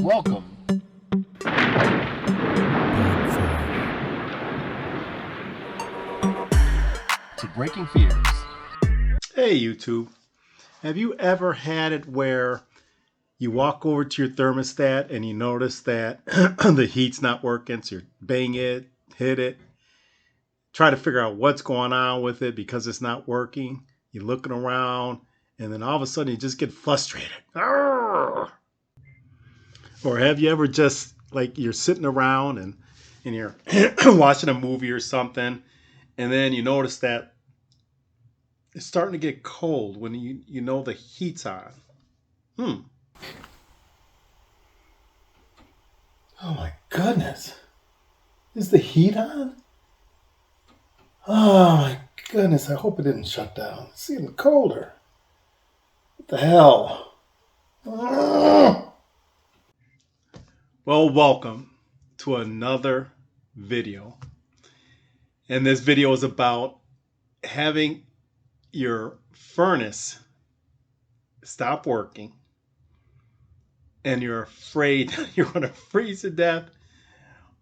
Welcome to Breaking Fears. Hey YouTube, have you ever had it where you walk over to your thermostat and you notice that the heat's not working, so you bang it, hit it, try to figure out what's going on with it because it's not working. You're looking around and then all of a sudden you just get frustrated. Arrgh! Or have you ever just, like, you're sitting around and you're watching a movie or something, and then you notice that it's starting to get cold when you know the heat's on. Oh my goodness. Is the heat on? Oh my goodness, I hope it didn't shut down. It's even colder. What the hell? Well, welcome to another video. And this video is about having your furnace stop working and you're afraid you're going to freeze to death,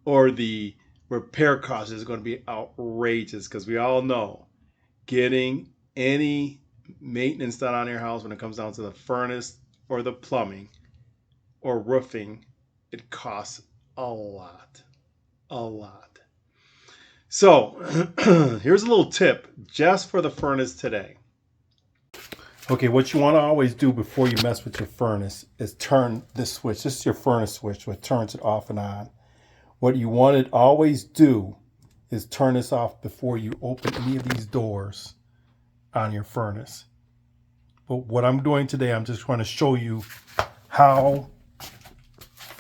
or the repair cost is going to be outrageous, because we all know getting any maintenance done on your house when it comes down to the furnace or the plumbing or roofing, it costs a lot. So here's a little tip just for the furnace today. Okay, what you want to always do before you mess with your furnace is turn this switch. This is your furnace switch, which turns it off and on. What you want to always do is turn this off before you open any of these doors on your furnace. But what I'm doing today, I'm just going to show you how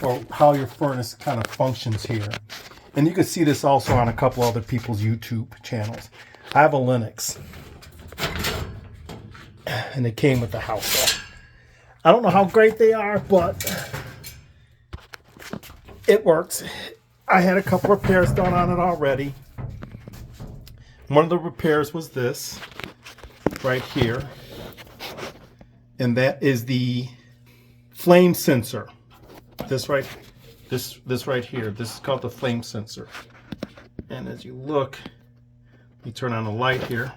your furnace kind of functions here. And you can see this also on a couple other people's YouTube channels. I have a Linux, and it came with the house. So I don't know how great they are, but it works. I had a couple repairs done on it already. One of the repairs was this right here, and that is the flame sensor. This right here. This is called the flame sensor. And as you look, you turn on the light here.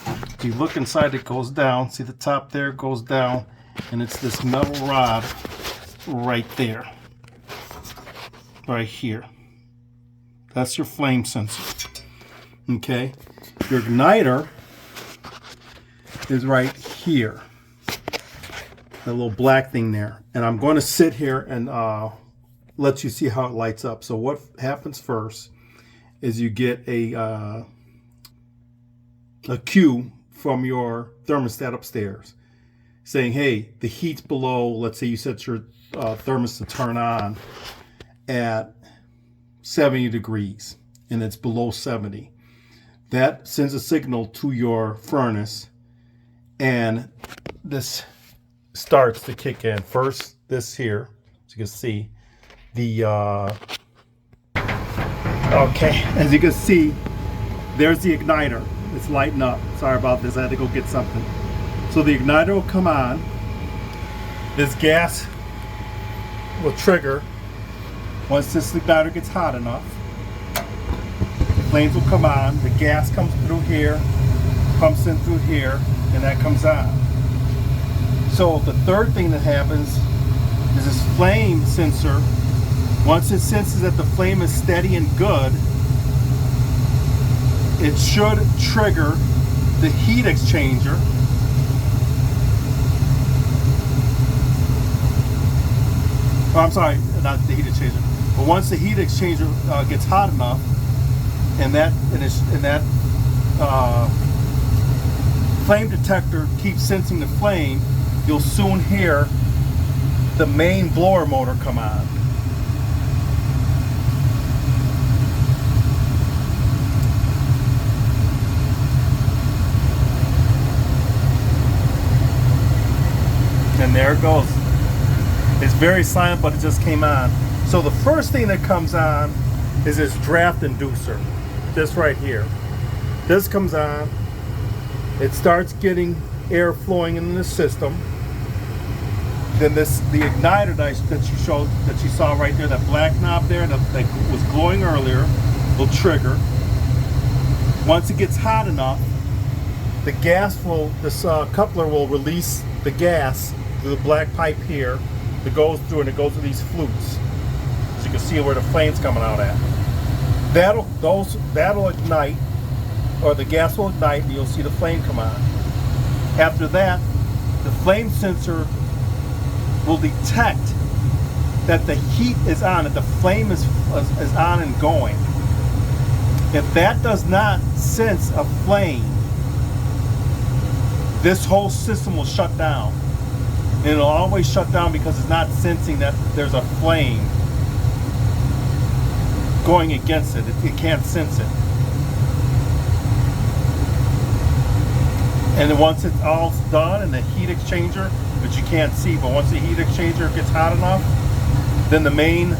If you look inside, it goes down. See the top there goes down, and it's this metal rod right there, right here. That's your flame sensor. Okay, your igniter is right here, that little black thing there. And I'm going to sit here and let you see how it lights up. So what happens first is you get a cue from your thermostat upstairs saying, hey, the heat's below. Let's say you set your thermos to turn on at 70 degrees and it's below 70. That sends a signal to your furnace, and this starts to kick in. First, this here, as you can see, okay, as you can see, there's the igniter. It's lighting up. Sorry about this, I had to go get something. So the igniter will come on. This gas will trigger. Once this igniter gets hot enough, the flames will come on. The gas comes through here, pumps in through here, and that comes on. So the third thing that happens is this flame sensor. Once it senses that the flame is steady and good, it should trigger the heat exchanger. Oh, I'm sorry, not the heat exchanger. But once the heat exchanger gets hot enough, and that flame detector keeps sensing the flame, you'll soon hear the main blower motor come on. And there it goes. It's very silent, but it just came on. So the first thing that comes on is this draft inducer. This right here. This comes on. It starts getting air flowing in the system. then the igniter that you saw right there, that black knob there that was glowing earlier, will trigger. Once it gets hot enough, the gas will, this coupler will release the gas through the black pipe here that goes through, and it goes through these flutes. So you can see where the flame's coming out at. That'll ignite, or the gas will ignite, and you'll see the flame come on. After that, the flame sensor will detect that the heat is on, that the flame is on and going. If that does not sense a flame, this whole system will shut down. And it'll always shut down because it's not sensing that there's a flame going against it. It can't sense it. And then once it's all done, and the heat exchanger, which you can't see, but once the heat exchanger gets hot enough, then the main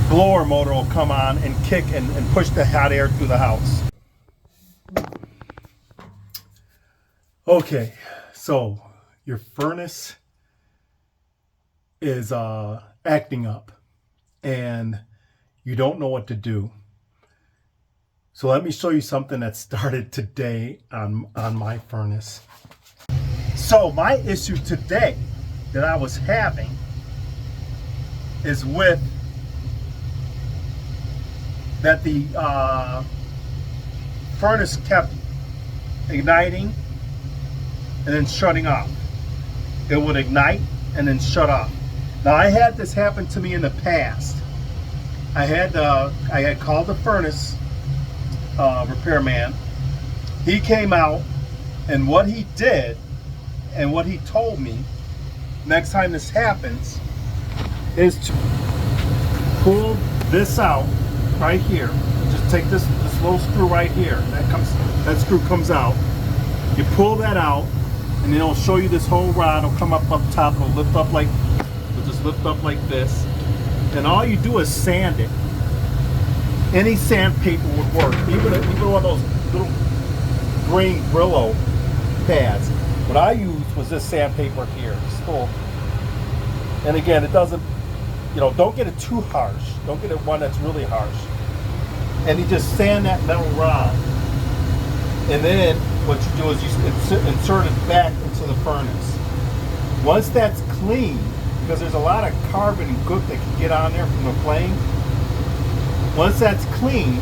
blower motor will come on and kick and push the hot air through the house. Okay, so your furnace is acting up and you don't know what to do. So let me show you something that started today on my furnace. So my issue today that I was having is with that the furnace kept igniting and then shutting off. It would ignite and then shut off. Now I had this happen to me in the past. I had called the furnace repairman. He came out, and what he did and what he told me next time this happens is to pull this out right here. Just take this little screw right here. That screw comes out. You pull that out, and then it'll show you this whole rod. It'll come up top. It'll lift up like, this. And all you do is sand it. Any sandpaper would work. Even one of those little green Brillo pads. What I used was this sandpaper here. And again, it doesn't, don't get it too harsh. Don't get it one that's really harsh. And you just sand that metal rod. And then what you do is you insert it back into the furnace. Once that's clean, because there's a lot of carbon and gook that can get on there from the flame. Once that's clean,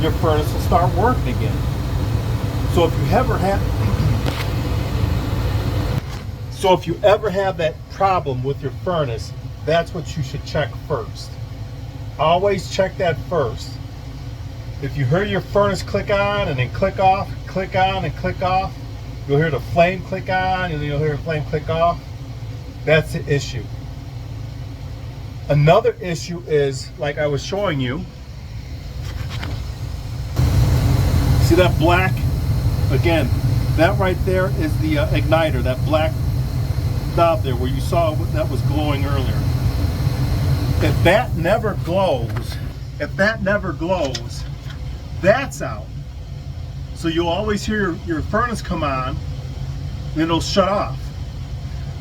your furnace will start working again. So if you ever have that problem with your furnace, that's what you should check first. Always check that first. If you hear your furnace click on and then click off, click on and click off, you'll hear the flame click on and then you'll hear the flame click off. That's the issue. Another issue is, like I was showing you, see that black? Again, that right there is the igniter, that black knob there where you saw that was glowing earlier. If that never glows, that's out. So you'll always hear your furnace come on, and it'll shut off.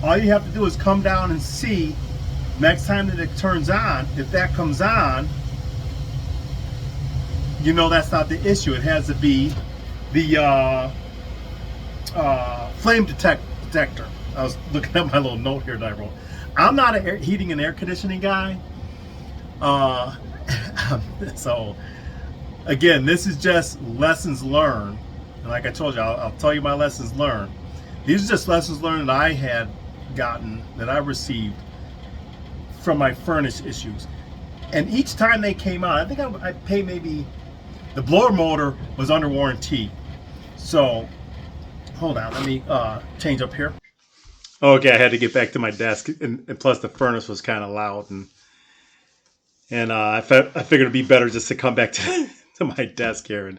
All you have to do is come down and see next time that it turns on. If that comes on, that's not the issue. It has to be the flame detector. I was looking at my little note here that I wrote. I'm not a heating and air conditioning guy. So again, this is just lessons learned. And like I told you, I'll tell you my lessons learned. These are just lessons learned that I had gotten, that I received from my furnace issues. And each time they came out, I think I paid maybe, the blower motor was under warranty. So hold on, let me change up here. Okay, I had to get back to my desk, and plus the furnace was kind of loud, and I figured it'd be better just to come back to my desk here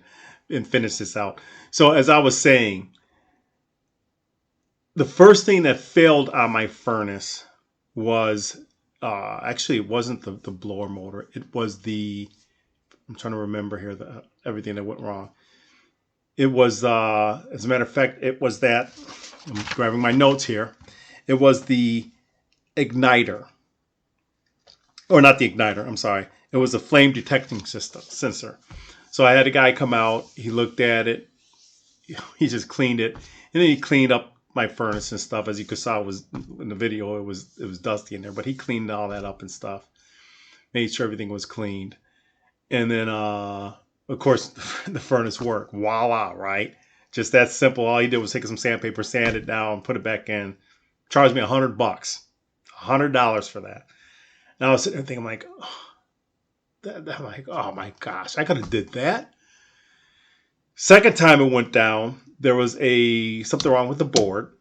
and finish this out. So as I was saying, the first thing that failed on my furnace was actually it wasn't the blower motor. It was I'm trying to remember here everything that went wrong. It was as a matter of fact, it was that, I'm grabbing my notes here. It was the igniter. Or not the igniter, I'm sorry. It was a flame detecting system sensor. So I had a guy come out. He looked at it. He just cleaned it. And then he cleaned up my furnace and stuff. As you could saw, it was in the video, it was dusty in there. But he cleaned all that up and stuff. Made sure everything was cleaned. And then, of course, the furnace worked. Voila, right? Just that simple. All he did was take some sandpaper, sand it down, put it back in. Charged me $100. $100 for that. And I was sitting there thinking, I'm like, oh my gosh, I could have did that. Second time it went down, there was something wrong with the board.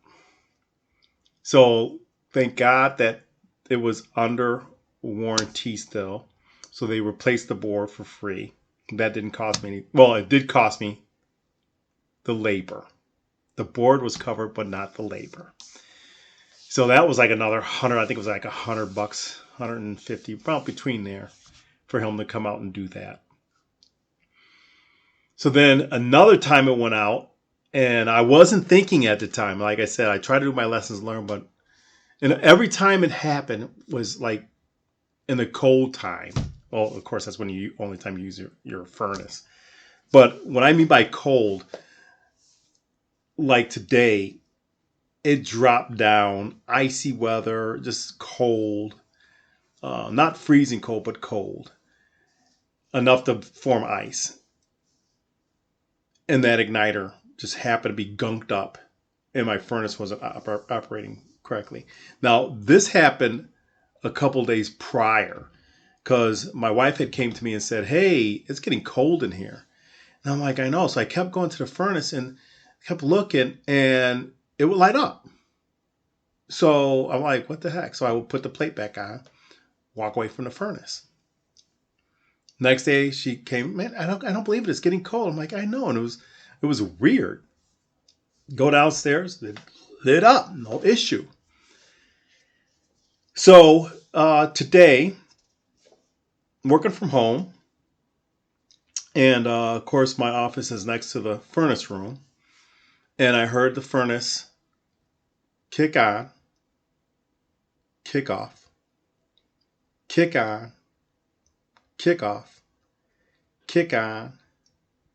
So thank God that it was under warranty still. So they replaced the board for free. That didn't cost me any. Well, it did cost me the labor. The board was covered, but not the labor. So that was like another 100. I think it was like $100, 150, about between there, for him to come out and do that. So then another time it went out, and I wasn't thinking at the time. Like I said, I tried to do my lessons learned, and every time it happened was like in the cold time. Well, of course, that's when you only time you use your furnace. But what I mean by cold, like today, it dropped down, icy weather, just cold, not freezing cold, but cold, enough to form ice. And that igniter just happened to be gunked up, and my furnace wasn't operating correctly. Now, this happened a couple days prior, because my wife had came to me and said, hey, it's getting cold in here. And I'm like, I know. So I kept going to the furnace and kept looking, and it would light up. So I'm like, what the heck? So I would put the plate back on, walk away from the furnace. Next day she came, man, I don't believe it. It's getting cold. I'm like, I know. And it was weird. Go downstairs, it lit up, no issue. So today, working from home, and of course my office is next to the furnace room, and I heard the furnace kick on, kick off, kick on, kick off, kick on,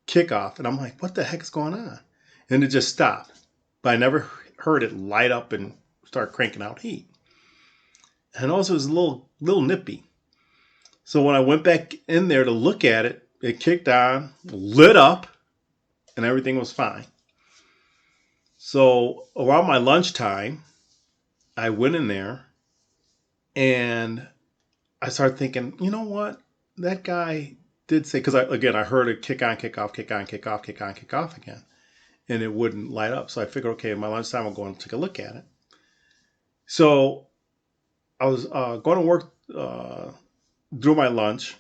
kick off. And I'm like, what the heck is going on? And it just stopped. But I never heard it light up and start cranking out heat. And also it was a little nippy. So when I went back in there to look at it, it kicked on, lit up, and everything was fine. So around my lunchtime, I went in there and I started thinking, you know what? That guy did say, because I heard it kick on, kick off, kick on, kick off, kick on, kick off again. And it wouldn't light up. So I figured, okay, at my lunchtime, I'll go and take a look at it. So I was going to work during my lunch,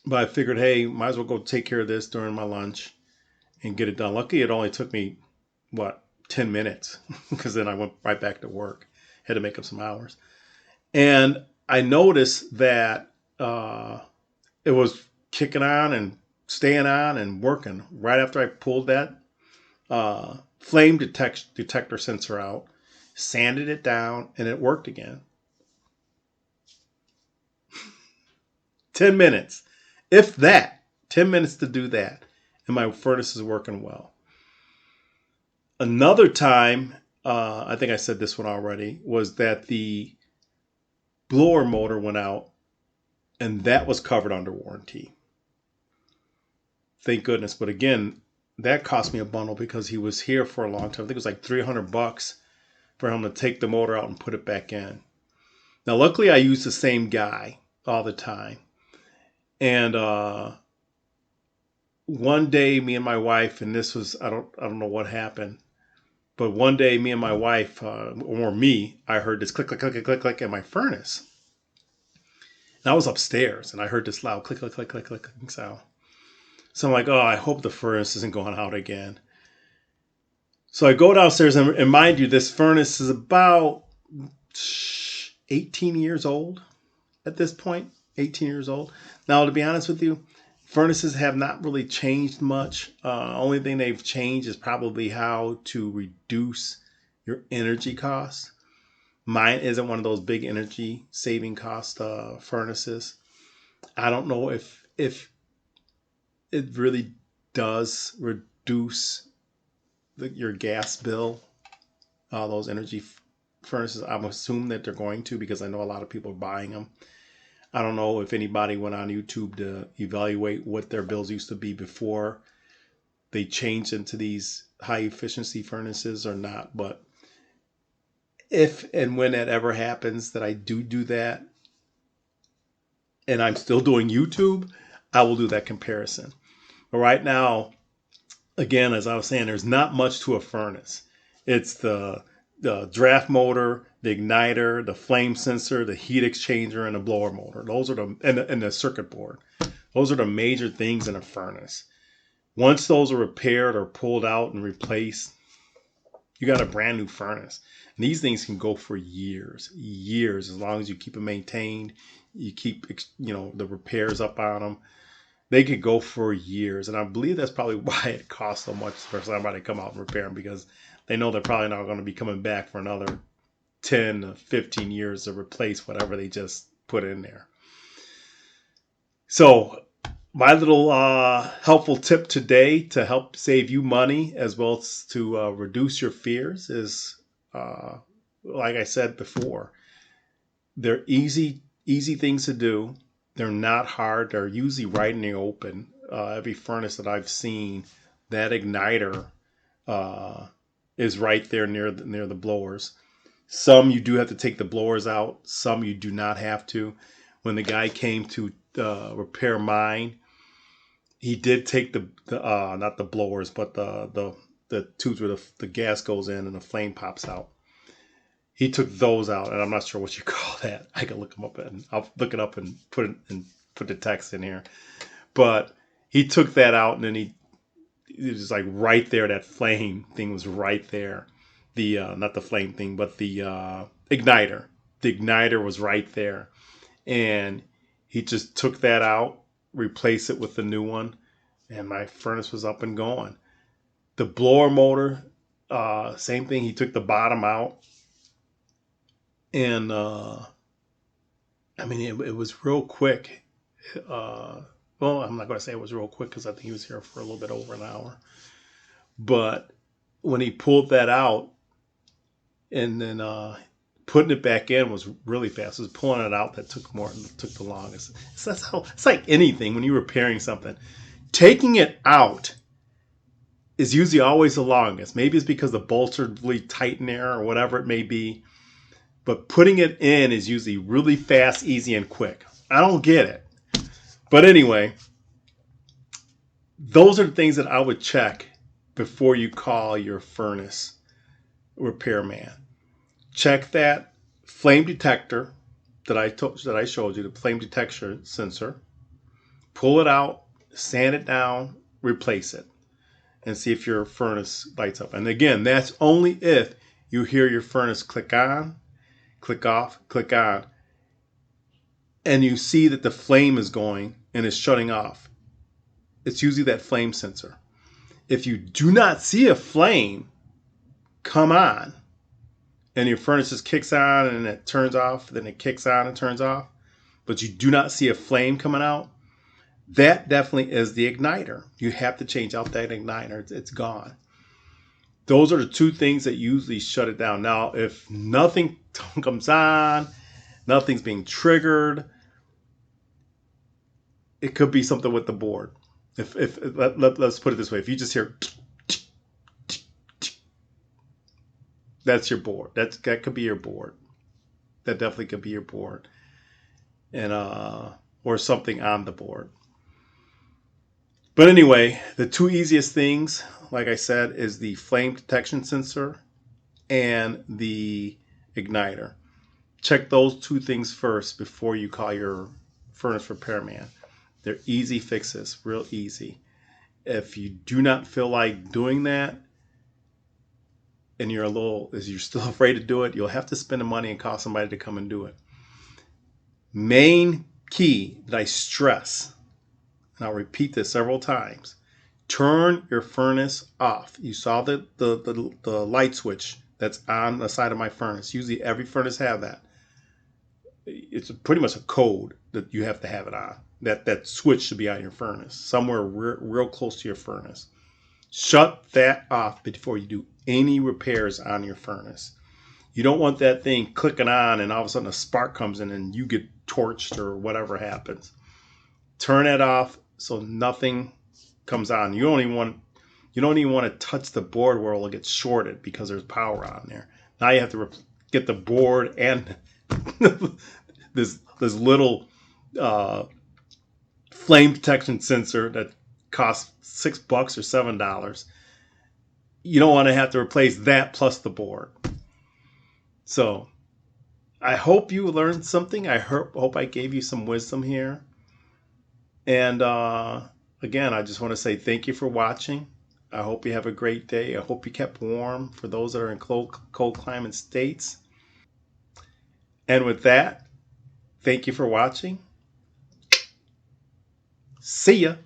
but I figured, hey, might as well go take care of this during my lunch and get it done. Luckily, it only took me, 10 minutes, because then I went right back to work. Had to make up some hours. And I noticed that it was kicking on and staying on and working right after I pulled that flame detector sensor out, sanded it down, and it worked again. 10 minutes. If that, 10 minutes to do that. And my furnace is working well. Another time, I think I said this one already, was that the blower motor went out, and that was covered under warranty. Thank goodness. But again, that cost me a bundle because he was here for a long time. I think it was like $300 for him to take the motor out and put it back in. Now, luckily, I use the same guy all the time. And one day, me and my wife, and this was, I don't know what happened, but one day, me and my wife, I heard this click, click, click, click, click, click in my furnace. And I was upstairs, and I heard this loud click, click, click, click, click, click sound. So I'm like, oh, I hope the furnace isn't going out again. So I go downstairs, and mind you, this furnace is about 18 years old at this point. 18 years old. Now, to be honest with you, furnaces have not really changed much. Only thing they've changed is probably how to reduce your energy costs. Mine isn't one of those big energy saving cost furnaces. I don't know if it really does reduce your gas bill. Those energy furnaces, I'm assuming that they're going to, because I know a lot of people are buying them. I don't know if anybody went on YouTube to evaluate what their bills used to be before they changed into these high efficiency furnaces or not. But if and when that ever happens that I do that and I'm still doing YouTube, I will do that comparison. But right now, again, as I was saying, there's not much to a furnace. It's the draft motor, the igniter, the flame sensor, the heat exchanger, and the blower motor. Those are and the circuit board. Those are the major things in a furnace. Once those are repaired or pulled out and replaced, you got a brand new furnace. And these things can go for years, as long as you keep them maintained. You keep, the repairs up on them. They could go for years. And I believe that's probably why it costs so much for somebody to come out and repair them, because they know they're probably not going to be coming back for another 10 to 15 years to replace whatever they just put in there. So my little helpful tip today to help save you money as well as to reduce your fears is, like I said before, they're easy things to do. They're not hard. They're usually right in the open. Every furnace that I've seen, that igniter is right there near the blowers. Some you do have to take the blowers out. Some you do not have to. When the guy came to repair mine, he did take the not the blowers, but the tubes where the gas goes in and the flame pops out. He took those out, and I'm not sure what you call that. I can look them up, and I'll look it up and put the text in here. But he took that out, and then it was like right there. That flame thing was right there. The not the flame thing, but the igniter. The igniter was right there, and he just took that out, replaced it with the new one, and my furnace was up and going. The blower motor, same thing. He took the bottom out, and it was real quick. Well, I'm not going to say it was real quick because I think he was here for a little bit over an hour. But when he pulled that out and then putting it back in was really fast. It was pulling it out that took the longest. So it's like anything when you're repairing something. Taking it out is usually always the longest. Maybe it's because the bolts are really tight in there or whatever it may be. But putting it in is usually really fast, easy, and quick. I don't get it. But anyway, those are the things that I would check before you call your furnace repairman. Check that flame detector that I showed you, the flame detection sensor. Pull it out, sand it down, replace it, and see if your furnace lights up. And again, that's only if you hear your furnace click on, click off, click on, and you see that the flame is going and is shutting off. It's usually that flame sensor. If you do not see a flame come on and your furnace just kicks on and it turns off, then it kicks on and turns off, but you do not see a flame coming out, that definitely is the igniter. You have to change out that igniter. It's gone. Those are the two things that usually shut it down. Now, if nothing comes on, nothing's being triggered, it could be something with the board. Let's put it this way. If you just hear, that's your board. That could be your board. That definitely could be your board. And or something on the board. But anyway, the two easiest things, like I said, is the flame detection sensor and the igniter. Check those two things first before you call your furnace repairman. They're easy fixes, real easy. If you do not feel like doing that, and you're still afraid to do it, you'll have to spend the money and call somebody to come and do it. Main key that I stress, and I'll repeat this several times: turn your furnace off. You saw the light switch that's on the side of my furnace. Usually every furnace have that. It's pretty much a code that you have to have it on. That switch should be on your furnace, somewhere real close to your furnace. Shut that off before you do any repairs on your furnace. You don't want that thing clicking on and all of a sudden a spark comes in and you get torched or whatever happens. Turn it off so nothing comes on. You don't even want to touch the board where it'll get shorted because there's power on there. Now you have to get the board and this little flame detection sensor that costs $6 or $7. You don't want to have to replace that plus the board. So I hope you learned something. I hope I gave you some wisdom here. And again, I just want to say thank you for watching. I hope you have a great day. I hope you kept warm for those that are in cold climate states. And with that, thank you for watching. See ya.